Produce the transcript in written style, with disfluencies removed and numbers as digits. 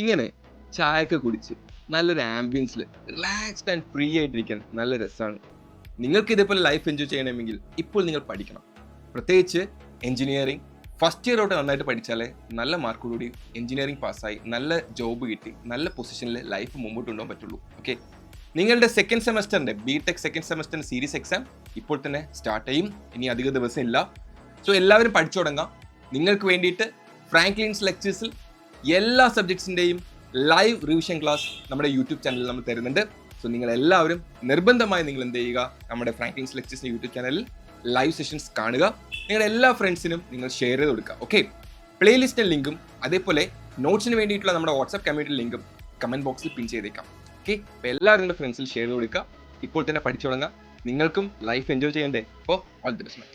ഇങ്ങനെ ചായയൊക്കെ കുടിച്ച് നല്ലൊരു ആംബിയൻസിൽ റിലാക്സ്ഡ് ആൻഡ് ഫ്രീ ആയിട്ടിരിക്കാൻ നല്ല രസമാണ്. നിങ്ങൾക്ക് ഇതേപോലെ ലൈഫ് എൻജോയ് ചെയ്യണമെങ്കിൽ ഇപ്പോൾ നിങ്ങൾ പഠിക്കണം. പ്രത്യേകിച്ച് എഞ്ചിനീയറിംഗ് ഫസ്റ്റ് ഇയർ തൊട്ട് നന്നായിട്ട് പഠിച്ചാലേ നല്ല മാർക്കോടുകൂടി എഞ്ചിനീയറിംഗ് പാസ്സായി നല്ല ജോബ് കിട്ടി നല്ല പൊസിഷനിൽ ലൈഫ് മുമ്പോട്ട് കൊണ്ടുപോകാൻ പറ്റുള്ളൂ. ഓക്കെ, നിങ്ങളുടെ സെക്കൻഡ് സെമസ്റ്ററിൻ്റെ ബിടെക് സെക്കൻഡ് സെമസ്റ്ററിൻ്റെ സീരീസ് എക്സാം ഇപ്പോൾ തന്നെ സ്റ്റാർട്ട് ചെയ്യും. ഇനി അധിക ദിവസം ഇല്ല. സോ എല്ലാവരും പഠിച്ചു തുടങ്ങാം. നിങ്ങൾക്ക് വേണ്ടിയിട്ട് ഫ്രാങ്ക്ലിൻസ് ലെക്ചേഴ്സിൽ എല്ലാ സബ്ജക്ട്സിൻ്റെയും ലൈവ് റിവിഷൻ ക്ലാസ് നമ്മുടെ യൂട്യൂബ് ചാനലിൽ നമ്മൾ തരുന്നുണ്ട്. സോ നിങ്ങൾ എല്ലാവരും നിർബന്ധമായി നിങ്ങൾ എന്ത് ചെയ്യുക, നമ്മുടെ ഫ്രാങ്ക്ലിൻസ് ലെക്ചേഴ്സിൻ്റെ യൂട്യൂബ് ചാനലിൽ ലൈവ് സെഷൻസ് കാണുക. നിങ്ങളുടെ എല്ലാ ഫ്രണ്ട്സിനും നിങ്ങൾ ഷെയർ ചെയ്ത് കൊടുക്കുക. ഓക്കെ, പ്ലേലിസ്റ്റിൻ്റെ ലിങ്കും അതേപോലെ നോട്ട്സിന് വേണ്ടിയിട്ടുള്ള നമ്മുടെ വാട്സ്ആപ്പ് കമ്മ്യൂണിറ്റി ലിങ്കും കമൻറ്റ് ബോക്സിൽ പിൻ ചെയ്തേക്കാം. ഓക്കെ, അപ്പോൾ എല്ലാവരും നിങ്ങളുടെ ഫ്രണ്ട്സിൽ ഷെയർ ചെയ്ത് കൊടുക്കുക. ഇപ്പോൾ തന്നെ പഠിച്ചു തുടങ്ങുക. നിങ്ങൾക്കും ലൈഫ് എൻജോയ് ചെയ്യണ്ടേ? അപ്പോൾ ഓൾ ദി ബെസ്റ്റ്.